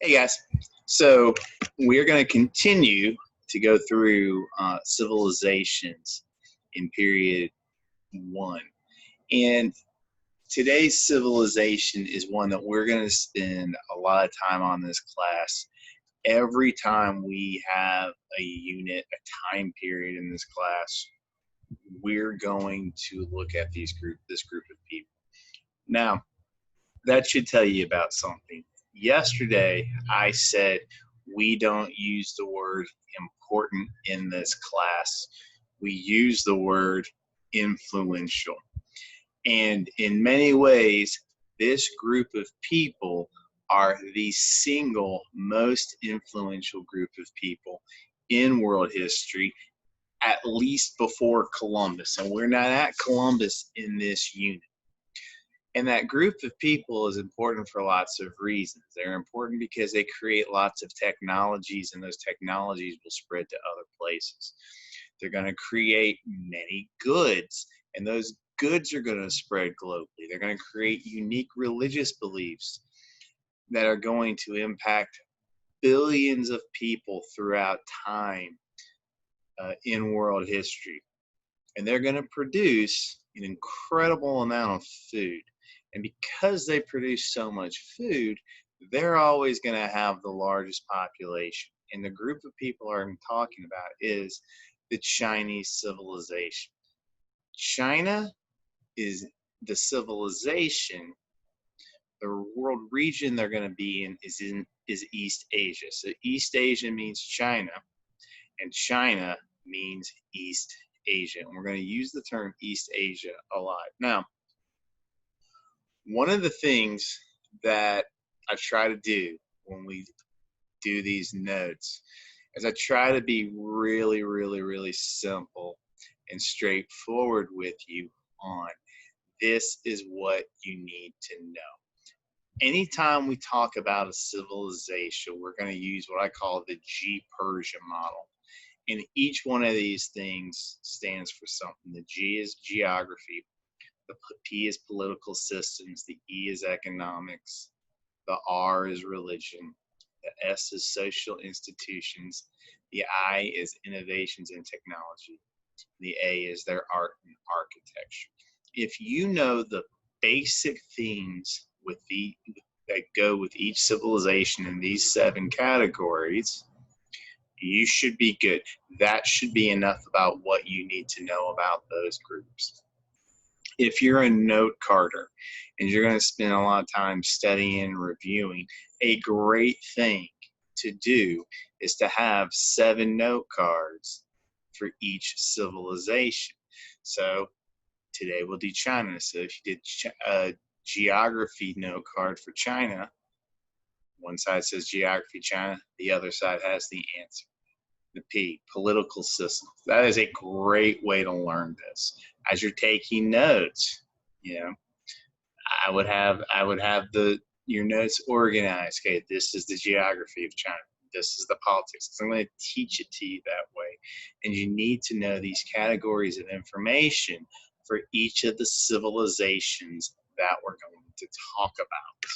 Hey guys, so we're going to continue to go through civilizations in period one. And today's civilization is one that we're going to spend a lot of time on this class. Every time we have a unit, a time period in this class, we're going to look at this group of people. Now, that should tell you about something. Yesterday, I said we don't use the word important in this class. We use the word influential. And in many ways, this group of people are the single most influential group of people in world history, at least before Columbus. And we're not at Columbus in this unit. And that group of people is important for lots of reasons. They're important because they create lots of technologies, and those technologies will spread to other places. They're going to create many goods, and those goods are going to spread globally. They're going to create unique religious beliefs that are going to impact billions of people throughout time in world history. And they're going to produce an incredible amount of food. And because they produce so much food, they're always going to have the largest population. And the group of people I'm talking about is the Chinese civilization. China is the civilization. The world region they're going to be in is East Asia. So East Asia means China, and China means East Asia. And we're going to use the term East Asia a lot. Now, one of the things that I try to do when we do these notes is I try to be really, really, really simple and straightforward with you on this is what you need to know. Anytime we talk about a civilization, we're going to use what I call the G-Persia model. And each one of these things stands for something. The G is geography. The P is political systems. The E is economics. The R is religion. The S is social institutions. The I is innovations and technology. The A is their art and architecture. If you know the basic themes that go with each civilization in these 7 categories, you should be good. That should be enough about what you need to know about those groups. If you're a note carder and you're going to spend a lot of time studying and reviewing, a great thing to do is to have 7 note cards for each civilization. So today we'll do China. So if you did a geography note card for China, one side says geography China, the other side has the answer. The P, political systems. That is a great way to learn this. As you're taking notes, I would have your notes organized. Okay, this is the geography of China. This is the politics. I'm going to teach it to you that way. And you need to know these categories of information for each of the civilizations that we're going to talk about.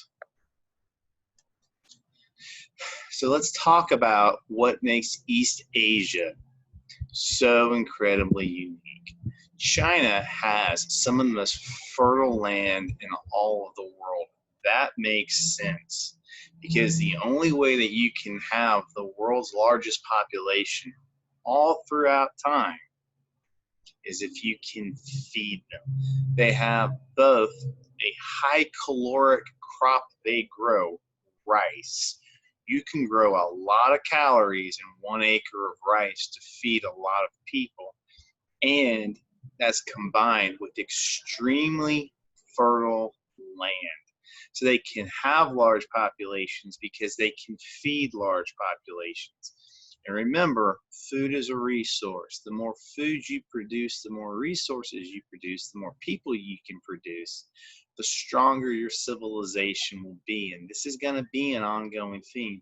So let's talk about what makes East Asia so incredibly unique. China has some of the most fertile land in all of the world. That makes sense because the only way that you can have the world's largest population all throughout time is if you can feed them. They have both a high caloric crop they grow, rice. You can grow a lot of calories in 1 acre of rice to feed a lot of people, and that's combined with extremely fertile land. So they can have large populations because they can feed large populations. And remember, food is a resource. The more food you produce, the more resources you produce, the more people you can produce, the stronger your civilization will be. And this is going to be an ongoing theme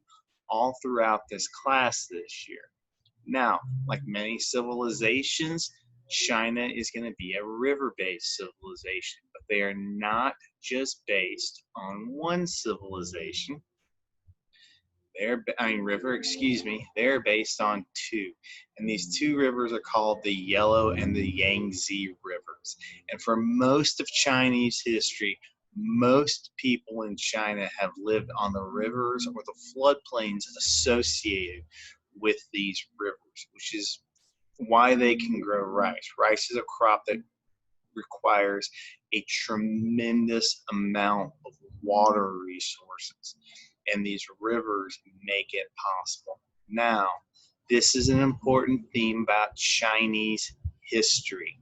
all throughout this class this year. Now, like many civilizations, China is going to be a river-based civilization, but they are not just based on one civilization. river, excuse me, they're based on two. And these two rivers are called the Yellow and the Yangtze rivers. And for most of Chinese history, most people in China have lived on the rivers or the floodplains associated with these rivers, which is why they can grow rice. Rice is a crop that requires a tremendous amount of water resources, and these rivers make it possible. Now, this is an important theme about Chinese history.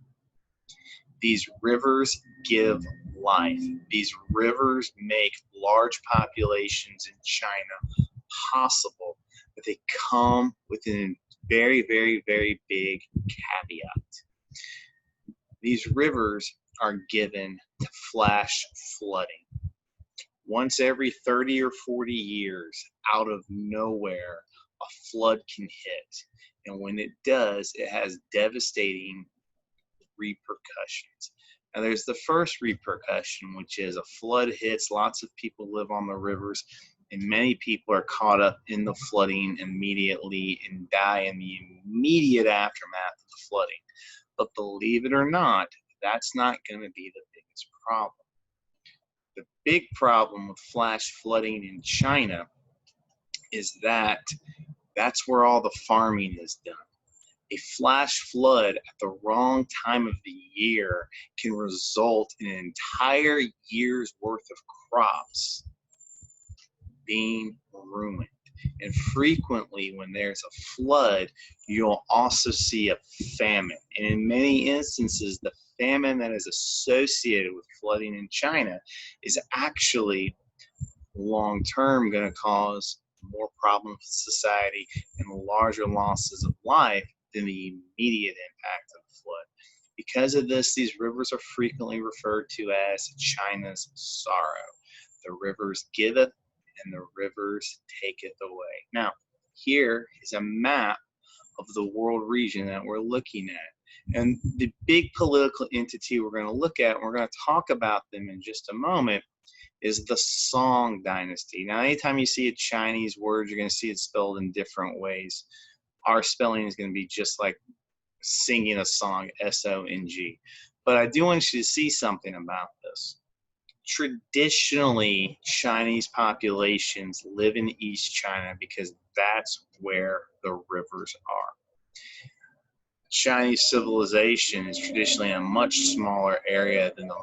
These rivers give life. These rivers make large populations in China possible, but they come with a very, very, very big caveat. These rivers are given to flash flooding. Once every 30 or 40 years, out of nowhere, a flood can hit. And when it does, it has devastating repercussions. Now, there's the first repercussion, which is a flood hits, lots of people live on the rivers, and many people are caught up in the flooding immediately and die in the immediate aftermath of the flooding. But believe it or not, that's not going to be the biggest problem. The big problem with flash flooding in China is that that's where all the farming is done. A flash flood at the wrong time of the year can result in an entire year's worth of crops being ruined. And frequently, when there's a flood, you'll also see a famine. And in many instances, the famine that is associated with flooding in China is actually long-term going to cause more problems with society and larger losses of life than the immediate impact of the flood. Because of this, these rivers are frequently referred to as China's sorrow. The rivers giveth and the rivers taketh away. Now, here is a map of the world region that we're looking at. And the big political entity we're going to look at, and we're going to talk about them in just a moment, is the Song Dynasty. Now, anytime you see a Chinese word, you're going to see it spelled in different ways. Our spelling is going to be just like singing a song, S-O-N-G. But I do want you to see something about this. Traditionally, Chinese populations live in East China because that's where the rivers are. Chinese civilization is traditionally a much smaller area than the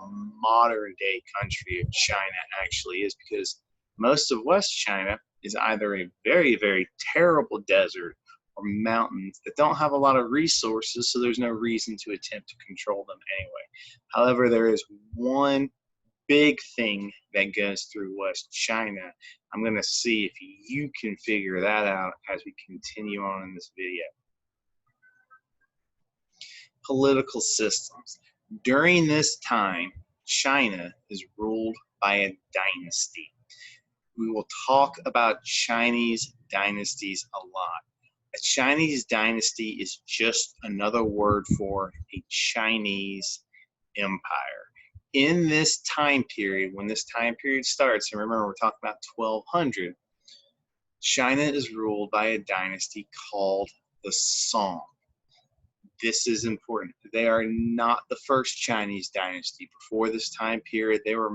modern day country of China actually is, because most of West China is either a very, very terrible desert or mountains that don't have a lot of resources, so there's no reason to attempt to control them anyway. However, there is one big thing that goes through West China. I'm going to see if you can figure that out as we continue on in this video. Political systems. During this time, China is ruled by a dynasty. We will talk about Chinese dynasties a lot. A Chinese dynasty is just another word for a Chinese empire. In this time period, when this time period starts, and remember we're talking about 1200, China is ruled by a dynasty called the Song. This is important. They are not the first Chinese dynasty. Before this time period, there were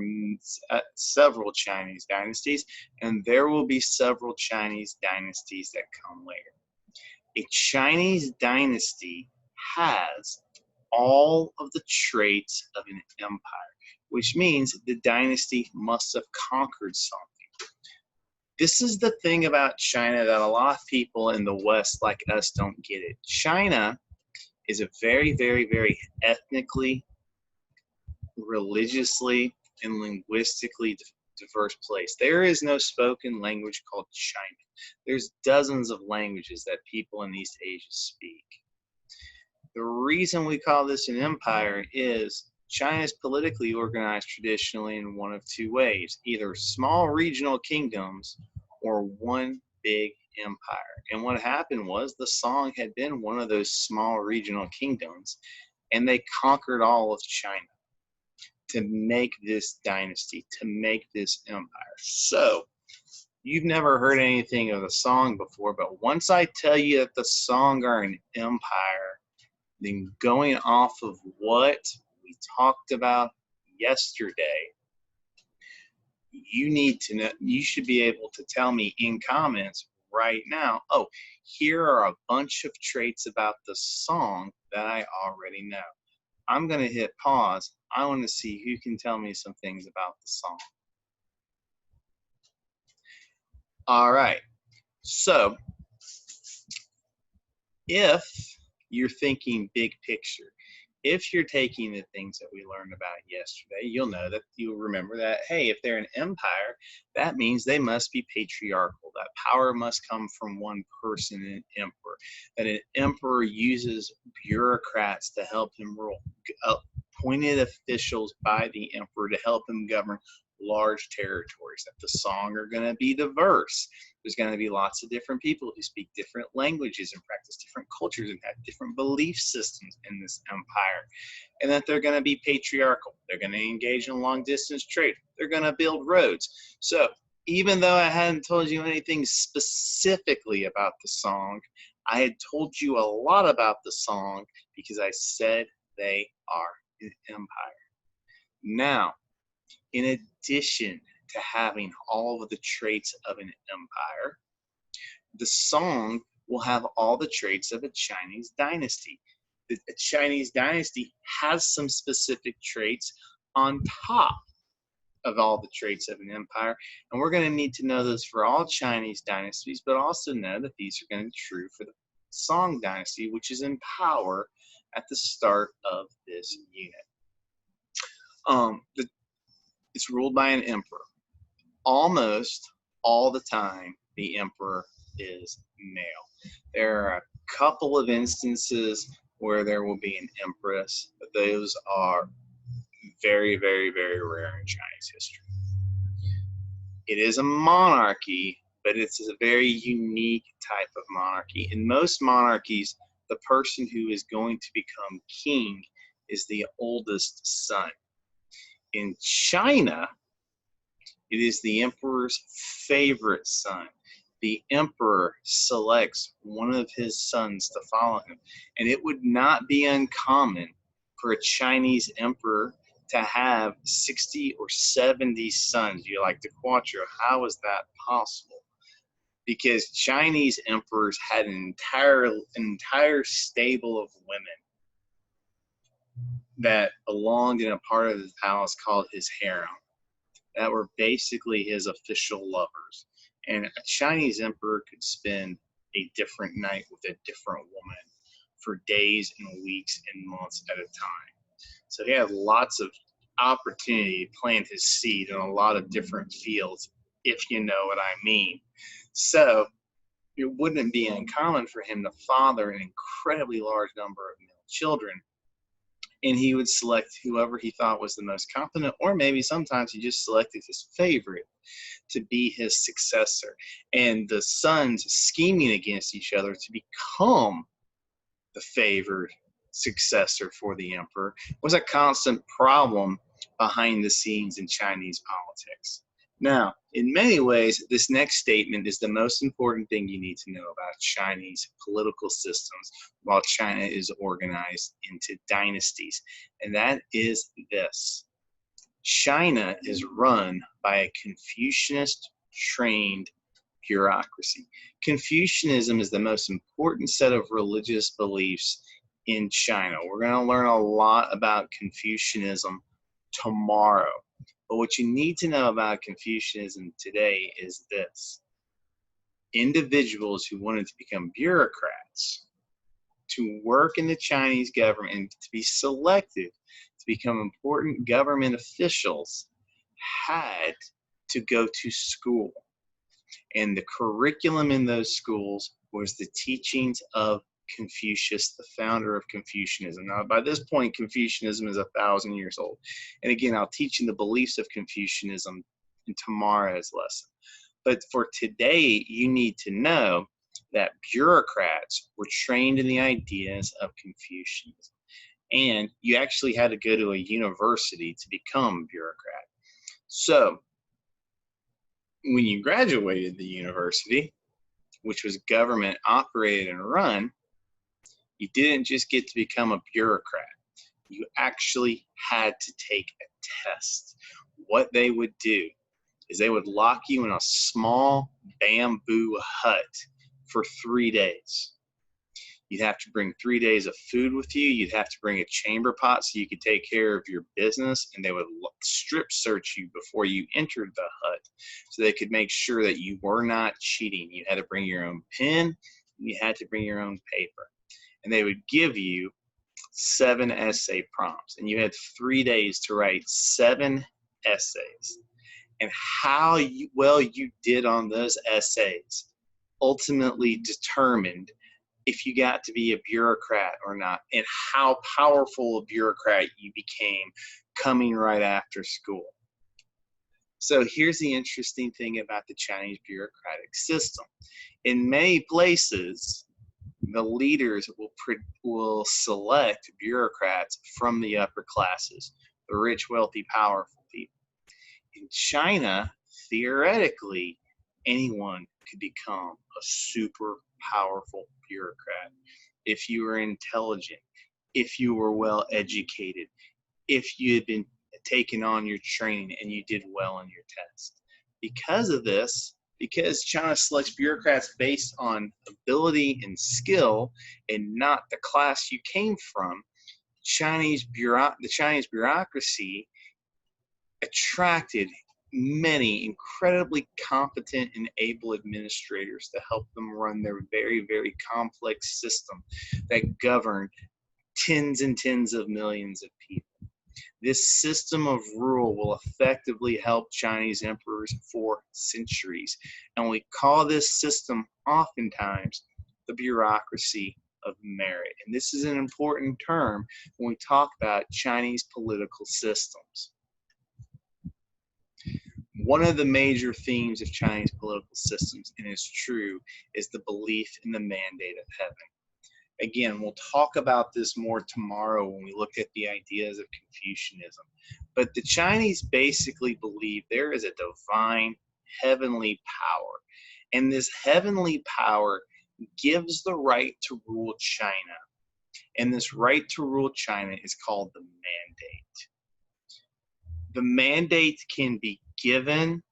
several Chinese dynasties, and there will be several Chinese dynasties that come later. A Chinese dynasty has all of the traits of an empire, which means the dynasty must have conquered something. This is the thing about China that a lot of people in the West like us don't get it. China is a very, very, very ethnically, religiously, and linguistically diverse place. There is no spoken language called China. There's dozens of languages that people in East Asia speak. The reason we call this an empire is China is politically organized traditionally in one of two ways, either small regional kingdoms or one big empire. And what happened was the Song had been one of those small regional kingdoms, and they conquered all of China to make this dynasty, to make this empire. So You've never heard anything of the Song before, but once I tell you that the Song are an empire, then going off of what we talked about yesterday, you need to know, you should be able to tell me in comments right now, oh, here are a bunch of traits about the Song that I already know. I'm going to hit pause. I want to see who can tell me some things about the Song. All right. So if you're thinking big picture, if you're taking the things that we learned about yesterday, you'll remember that, hey, if they're an empire, that means they must be patriarchal. That power must come from one person, an emperor. That an emperor uses bureaucrats to help him rule, appointed officials by the emperor to help him govern large territories. That the Song are going to be diverse. There's going to be lots of different people who speak different languages and practice different cultures and have different belief systems in this empire. And that they're going to be patriarchal. They're going to engage in long distance trade. They're going to build roads. So even though I hadn't told you anything specifically about the Song, I had told you a lot about the Song because I said they are an empire. Now, in addition to having all of the traits of an empire, the Song will have all the traits of a Chinese dynasty. The Chinese dynasty has some specific traits on top of all the traits of an empire, and we're going to need to know those for all Chinese dynasties, but also know that these are going to be true for the Song dynasty, which is in power at the start of this unit. It's ruled by an emperor. Almost all the time, the emperor is male. There are a couple of instances where there will be an empress, but those are very, very, very rare in Chinese history. It is a monarchy, but it's a very unique type of monarchy. In most monarchies, the person who is going to become king is the oldest son. In China, it is the emperor's favorite son. The emperor selects one of his sons to follow him. And it would not be uncommon for a Chinese emperor to have 60 or 70 sons. You like to quadro. How is that possible? Because Chinese emperors had an entire stable of women that belonged in a part of his palace called his harem, that were basically his official lovers. And a Chinese emperor could spend a different night with a different woman for days and weeks and months at a time. So he had lots of opportunity to plant his seed in a lot of different fields, if you know what I mean. So it wouldn't be uncommon for him to father an incredibly large number of male children, and he would select whoever he thought was the most competent, or maybe sometimes he just selected his favorite to be his successor. And the sons scheming against each other to become the favored successor for the emperor was a constant problem behind the scenes in Chinese politics. Now, in many ways, this next statement is the most important thing you need to know about Chinese political systems while China is organized into dynasties. And that is this: China is run by a Confucianist-trained bureaucracy. Confucianism is the most important set of religious beliefs in China. We're going to learn a lot about Confucianism tomorrow. But what you need to know about Confucianism today is this: individuals who wanted to become bureaucrats, to work in the Chinese government, and to be selected to become important government officials had to go to school. And the curriculum in those schools was the teachings of Confucius, the founder of Confucianism. Now, by this point, Confucianism is 1,000 years old. And again, I'll teach you the beliefs of Confucianism in tomorrow's lesson. But for today, you need to know that bureaucrats were trained in the ideas of Confucianism. And you actually had to go to a university to become a bureaucrat. So when you graduated the university, which was government operated and run, you didn't just get to become a bureaucrat. You actually had to take a test. What they would do is they would lock you in a small bamboo hut for 3 days. You'd have to bring 3 days of food with you. You'd have to bring a chamber pot so you could take care of your business, and they would strip search you before you entered the hut so they could make sure that you were not cheating. You had to bring your own pen, and you had to bring your own paper. And they would give you 7 essay prompts, and you had 3 days to write 7 essays. And how well you did on those essays ultimately determined if you got to be a bureaucrat or not, and how powerful a bureaucrat you became coming right after school. So here's the interesting thing about the Chinese bureaucratic system. In many places, the leaders will select bureaucrats from the upper classes, the rich, wealthy, powerful people. In China, theoretically, anyone could become a super powerful bureaucrat if you were intelligent, if you were well educated, if you had been taken on your training and you did well on your test. Because of this, because China selects bureaucrats based on ability and skill and not the class you came from, the Chinese bureaucracy attracted many incredibly competent and able administrators to help them run their very, very complex system that governed tens and tens of millions of people. This system of rule will effectively help Chinese emperors for centuries, and we call this system oftentimes the bureaucracy of merit. And this is an important term when we talk about Chinese political systems. One of the major themes of Chinese political systems, and it's true, is the belief in the mandate of heaven. Again, we'll talk about this more tomorrow when we look at the ideas of Confucianism. But the Chinese basically believe there is a divine heavenly power. And this heavenly power gives the right to rule China. And this right to rule China is called the mandate. The mandate can be given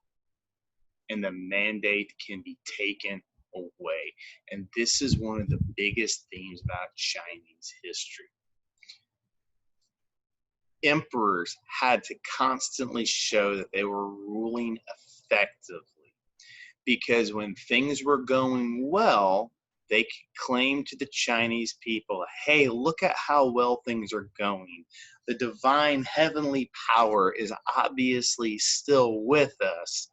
and the mandate can be taken away. And this is one of the biggest themes about Chinese history. Emperors had to constantly show that they were ruling effectively, because when things were going well, they could claim to the Chinese people, hey, look at how well things are going. The divine heavenly power is obviously still with us.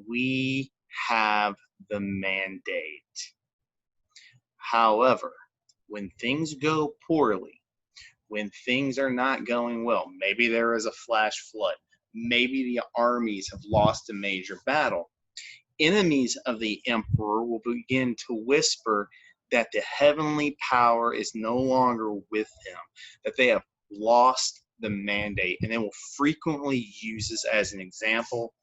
We have the mandate. However, when things go poorly, when things are not going well, maybe there is a flash flood, maybe the armies have lost a major battle, enemies of the emperor will begin to whisper that the heavenly power is no longer with him, that they have lost the mandate, and they will frequently use this as an example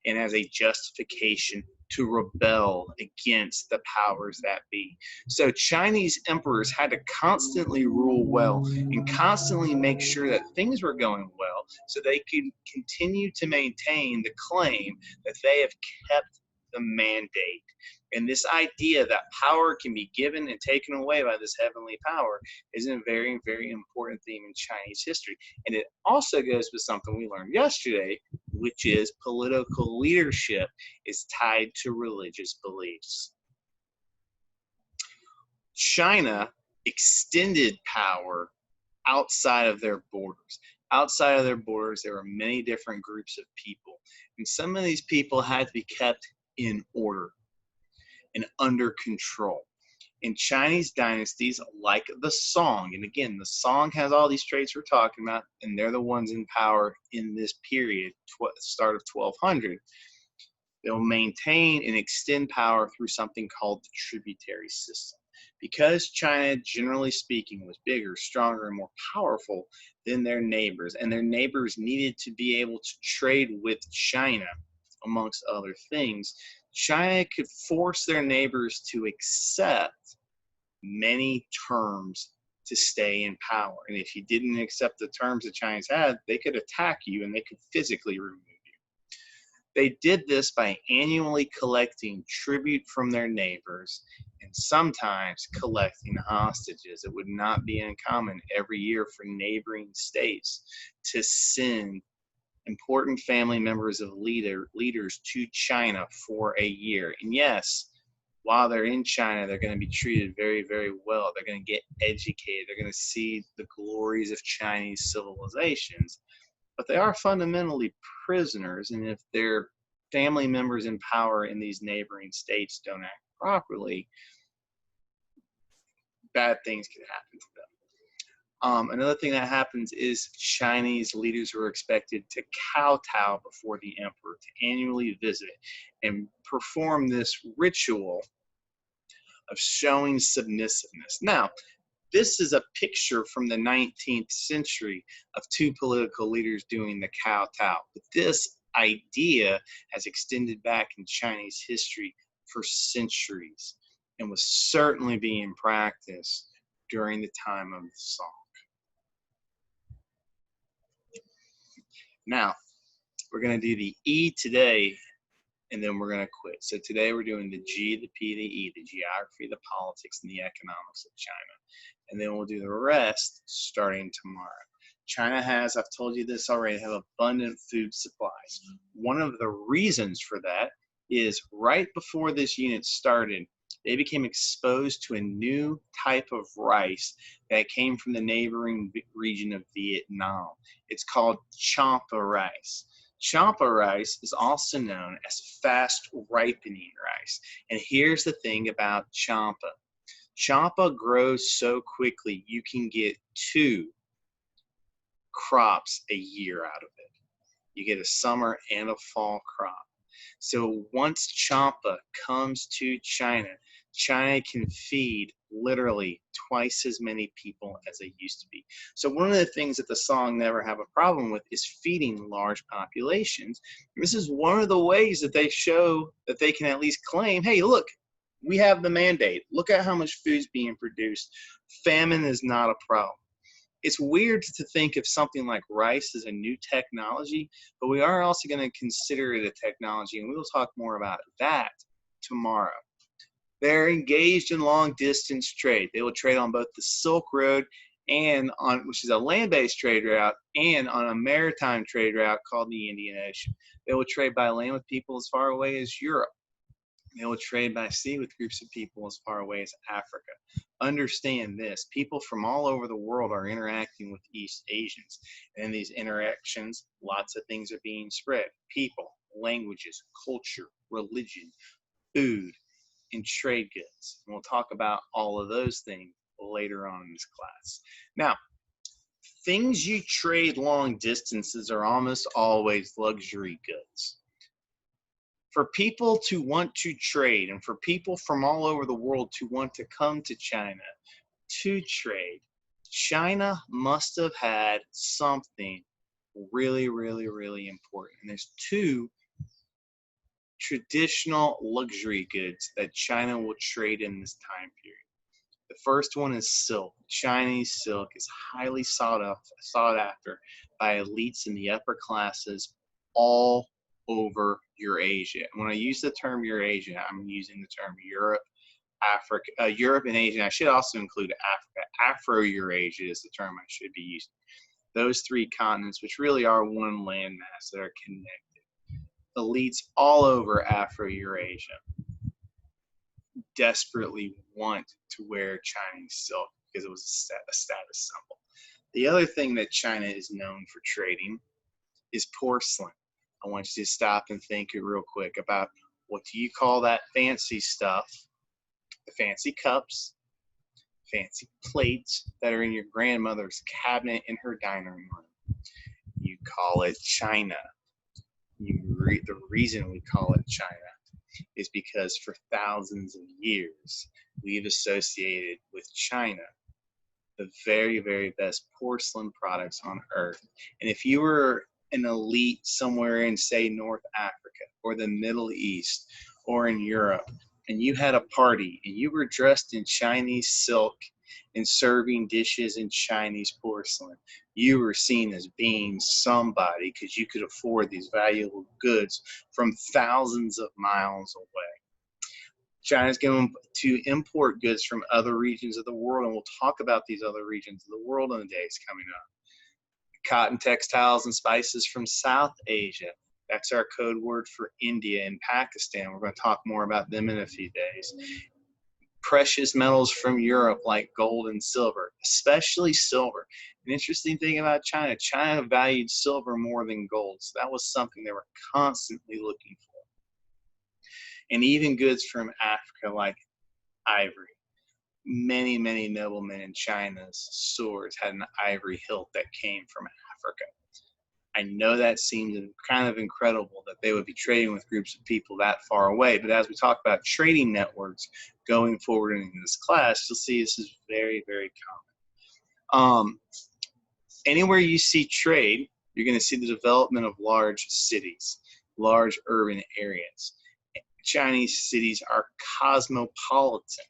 and as a justification to rebel against the powers that be. So Chinese emperors had to constantly rule well and constantly make sure that things were going well so they could continue to maintain the claim that they have kept the mandate. And this idea that power can be given and taken away by this heavenly power is a very, very important theme in Chinese history. And it also goes with something we learned yesterday, which is political leadership is tied to religious beliefs. China extended power outside of their borders. Outside of their borders, there were many different groups of people. And some of these people had to be kept in order and under control. In Chinese dynasties like the Song, and again, the Song has all these traits we're talking about, and they're the ones in power in this period, start of 1200. They'll maintain and extend power through something called the tributary system. Because China, generally speaking, was bigger, stronger, and more powerful than their neighbors, and their neighbors needed to be able to trade with China, amongst other things, China could force their neighbors to accept many terms to stay in power. And if you didn't accept the terms the Chinese had, they could attack you and they could physically remove you. They did this by annually collecting tribute from their neighbors and sometimes collecting hostages. It would not be uncommon every year for neighboring states to send important family members of leaders to China for a year. And yes, while they're in China, they're going to be treated very, very well. They're going to get educated. They're going to see the glories of Chinese civilizations. But they are fundamentally prisoners, and if their family members in power in these neighboring states don't act properly, bad things can happen to them. Another thing that happens is Chinese leaders are expected to kowtow before the emperor, to annually visit and perform this ritual of showing submissiveness. Now, this is a picture from the 19th century of two political leaders doing the kowtow. But this idea has extended back in Chinese history for centuries and was certainly being practiced during the time of the Song. Now, we're going to do the E today, and then we're going to quit. So today we're doing the G, the P, the E, the geography, the politics, and the economics of China. And then we'll do the rest starting tomorrow. China has, I've told you this already, have abundant food supplies. One of the reasons for that is right before this unit started, they became exposed to a new type of rice that came from the neighboring region of Vietnam. It's called champa rice. Champa rice is also known as fast ripening rice. And here's the thing about champa. Champa grows so quickly, you can get 2 crops a year out of it. You get a summer and a fall crop. So once champa comes to China, China can feed literally twice as many people as they used to be. So one of the things that the Song never have a problem with is feeding large populations. This is one of the ways that they show that they can at least claim, hey, look, we have the mandate. Look at how much food is being produced. Famine is not a problem. It's weird to think of something like rice as a new technology, but we are also going to consider it a technology, and we will talk more about that tomorrow. They're engaged in long-distance trade. They will trade on both the Silk Road and on, which is a land-based trade route, and on a maritime trade route called the Indian Ocean. They will trade by land with people as far away as Europe. They will trade by sea with groups of people as far away as Africa. Understand this, people from all over the world are interacting with East Asians. And in these interactions, lots of things are being spread. People, languages, culture, religion, food, and trade goods. And we'll talk about all of those things later on in this class. Now, things you trade long distances are almost always luxury goods. For people to want to trade and for people from all over the world to want to come to China to trade, China must have had something really, really, really important. And there's 2 traditional luxury goods that China will trade in this time period. The first one is silk. Chinese silk is highly sought after by elites in the upper classes all over Eurasia. And when I use the term Eurasia, I'm using the term Europe, Africa, Europe and Asia. And I should also include Africa. Afro-Eurasia is the term I should be using. Those 3 continents, which really are one landmass that are connected. Elites all over Afro-Eurasia desperately want to wear Chinese silk because it was a status symbol. The other thing that China is known for trading is porcelain. I want you to stop and think real quick about, what do you call that fancy stuff? The fancy cups, fancy plates that are in your grandmother's cabinet in her dining room. You call it China. The reason we call it China is because for thousands of years, we've associated with China the very, very best porcelain products on earth. And if you were an elite somewhere in, say, North Africa or the Middle East or in Europe, and you had a party and you were dressed in Chinese silk and serving dishes in Chinese porcelain, you were seen as being somebody because you could afford these valuable goods from thousands of miles away. China's going to import goods from other regions of the world, and we'll talk about these other regions of the world in the days coming up. Cotton, textiles, and spices from South Asia. That's our code word for India and Pakistan. We're going to talk more about them in a few days. Precious metals from Europe like gold and silver, especially silver. An interesting thing about China, China valued silver more than gold, so that was something they were constantly looking for. And even goods from Africa like ivory. Many, many noblemen in China's swords had an ivory hilt that came from Africa. I know that seems kind of incredible that they would be trading with groups of people that far away, but as we talk about trading networks going forward in this class, you'll see this is very, very common. Anywhere you see trade, you're going to see the development of large cities, large urban areas. Chinese cities are cosmopolitan.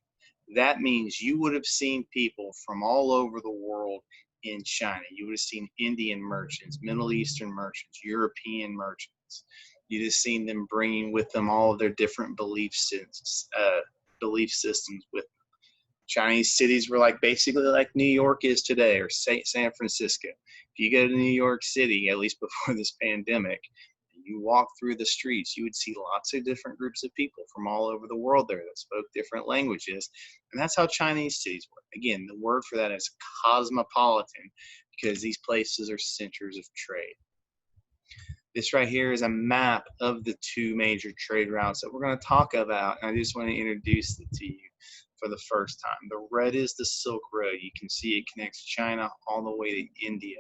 That means you would have seen people from all over the world in China. You would have seen Indian merchants, Middle Eastern merchants, European merchants. You'd have seen them bringing with them all of their different belief systems with them. Chinese cities were like basically like New York is today, or San Francisco. If you go to New York City, at least before this pandemic, you walk through the streets, you would see lots of different groups of people from all over the world there that spoke different languages. And that's how Chinese cities work. Again, the word for that is cosmopolitan, because these places are centers of trade. This right here is a map of the two major trade routes that we're going to talk about. And I just want to introduce it to you for the first time. The red is the Silk Road. You can see it connects China all the way to India.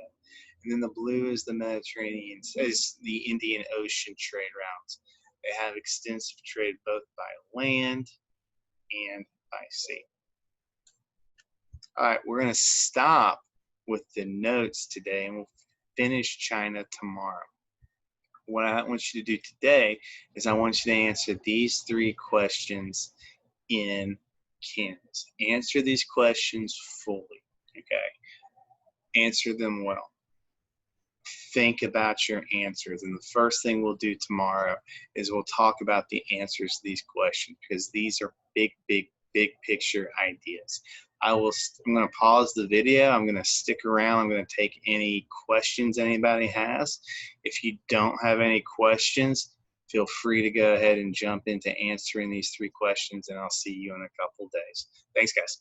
And then the blue is the Mediterranean, is the Indian Ocean trade routes. They have extensive trade both by land and by sea. All right, we're going to stop with the notes today, and we'll finish China tomorrow. What I want you to do today is I want you to answer these 3 questions in Canvas. Answer these questions fully, okay? Answer them well. Think about your answers, and the first thing we'll do tomorrow is we'll talk about the answers to these questions, because these are big picture ideas. I'm going to pause the video. I'm going to stick around. I'm going to take any questions anybody has. If you don't have any questions, feel free to go ahead and jump into answering these 3 questions, and I'll see you in a couple days. Thanks, guys.